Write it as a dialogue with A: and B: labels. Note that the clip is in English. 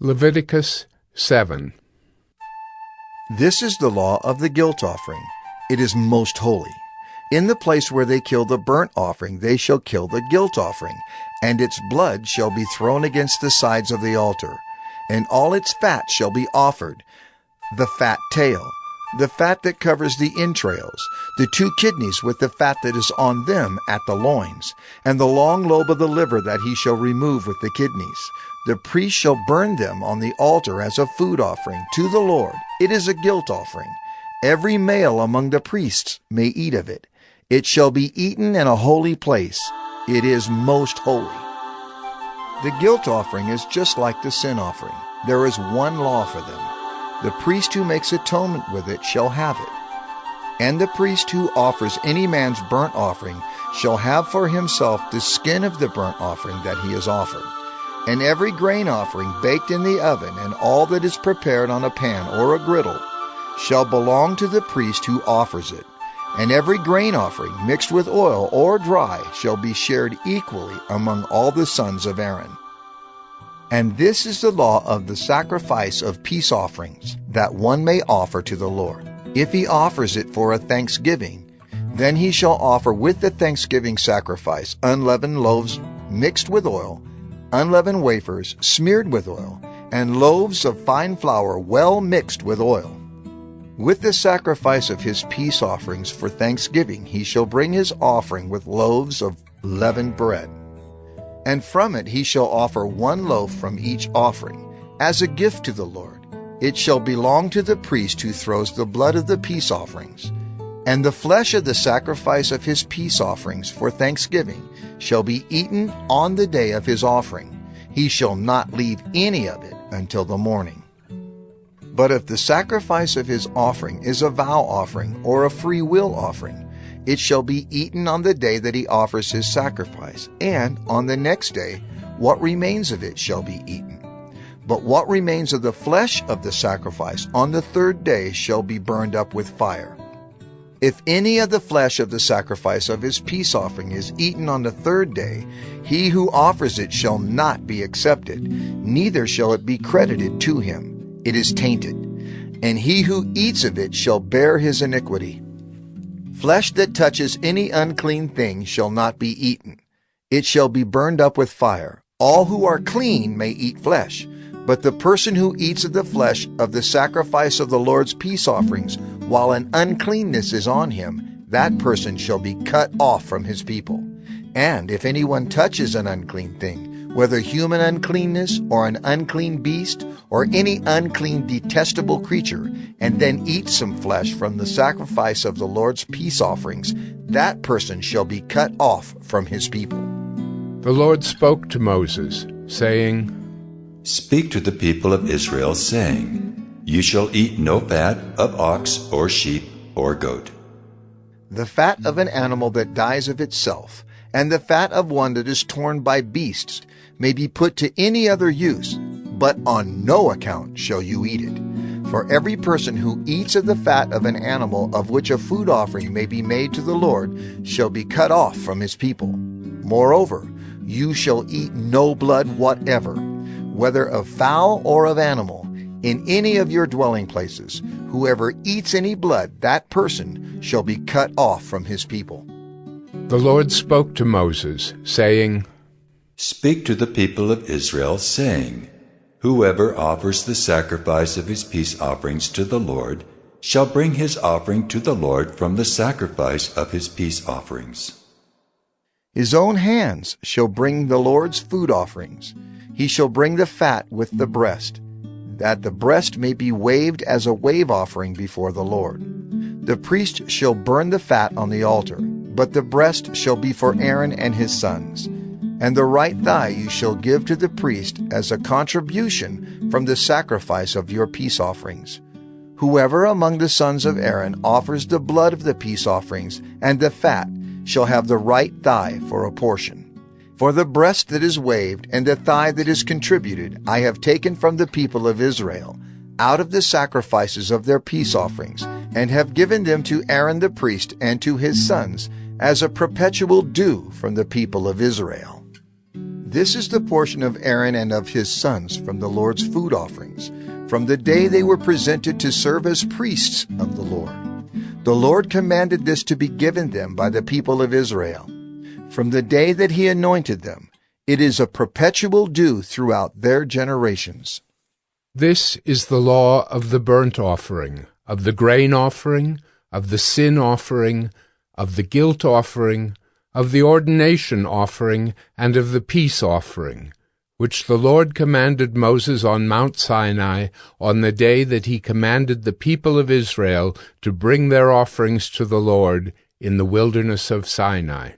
A: Leviticus 7.
B: This is the law of the guilt offering. It is most holy. In the place where they kill the burnt offering, they shall kill the guilt offering, and its blood shall be thrown against the sides of the altar, and all its fat shall be offered, the fat tail, the fat that covers the entrails, the 2 kidneys with the fat that is on them at the loins, and the long lobe of the liver that he shall remove with the kidneys. The priest shall burn them on the altar as a food offering to the Lord. It is a guilt offering. Every male among the priests may eat of it. It shall be eaten in a holy place. It is most holy. The guilt offering is just like the sin offering. There is one law for them. The priest who makes atonement with it shall have it. And the priest who offers any man's burnt offering shall have for himself the skin of the burnt offering that he has offered. And every grain offering baked in the oven, and all that is prepared on a pan or a griddle, shall belong to the priest who offers it. And every grain offering mixed with oil or dry shall be shared equally among all the sons of Aaron. And this is the law of the sacrifice of peace offerings, that one may offer to the Lord. If he offers it for a thanksgiving, then he shall offer with the thanksgiving sacrifice unleavened loaves mixed with oil, unleavened wafers smeared with oil, and loaves of fine flour well mixed with oil. With the sacrifice of his peace offerings for thanksgiving he shall bring his offering with loaves of leavened bread. And from it he shall offer 1 loaf from each offering, as a gift to the Lord. It shall belong to the priest who throws the blood of the peace offerings. And the flesh of the sacrifice of his peace offerings for thanksgiving shall be eaten on the day of his offering. He shall not leave any of it until the morning. But if the sacrifice of his offering is a vow offering or a free will offering, it shall be eaten on the day that he offers his sacrifice, and on the next day what remains of it shall be eaten. But what remains of the flesh of the sacrifice on the 3rd day shall be burned up with fire. If any of the flesh of the sacrifice of his peace offering is eaten on the 3rd day, he who offers it shall not be accepted, neither shall it be credited to him. It is tainted, and he who eats of it shall bear his iniquity. Flesh that touches any unclean thing shall not be eaten. It shall be burned up with fire. All who are clean may eat flesh, but the person who eats of the flesh of the sacrifice of the Lord's peace offerings, while an uncleanness is on him, that person shall be cut off from his people. And if anyone touches an unclean thing, whether human uncleanness or an unclean beast or any unclean detestable creature, and then eats some flesh from the sacrifice of the Lord's peace offerings, that person shall be cut off from his people.
A: The Lord spoke to Moses, saying,
C: Speak to the people of Israel, saying, You shall eat no fat of ox or sheep or goat.
B: The fat of an animal that dies of itself, and the fat of one that is torn by beasts, may be put to any other use, but on no account shall you eat it. For every person who eats of the fat of an animal of which a food offering may be made to the Lord shall be cut off from his people. Moreover, you shall eat no blood whatever, whether of fowl or of animal, in any of your dwelling places. Whoever eats any blood, that person shall be cut off from his people.
A: The Lord spoke to Moses, saying,
C: Speak to the people of Israel, saying, Whoever offers the sacrifice of his peace offerings to the Lord shall bring his offering to the Lord from the sacrifice of his peace offerings.
B: His own hands shall bring the Lord's food offerings. He shall bring the fat with the breast, that the breast may be waved as a wave offering before the Lord. The priest shall burn the fat on the altar, but the breast shall be for Aaron and his sons. And the right thigh you shall give to the priest as a contribution from the sacrifice of your peace offerings. Whoever among the sons of Aaron offers the blood of the peace offerings and the fat shall have the right thigh for a portion. For the breast that is waved and the thigh that is contributed I have taken from the people of Israel, out of the sacrifices of their peace offerings, and have given them to Aaron the priest and to his sons as a perpetual due from the people of Israel. This is the portion of Aaron and of his sons from the Lord's food offerings, from the day they were presented to serve as priests of the Lord. The Lord commanded this to be given them by the people of Israel. From the day that he anointed them, it is a perpetual due throughout their generations.
A: This is the law of the burnt offering, of the grain offering, of the sin offering, of the guilt offering, of the ordination offering, and of the peace offering, which the Lord commanded Moses on Mount Sinai on the day that he commanded the people of Israel to bring their offerings to the Lord in the wilderness of Sinai.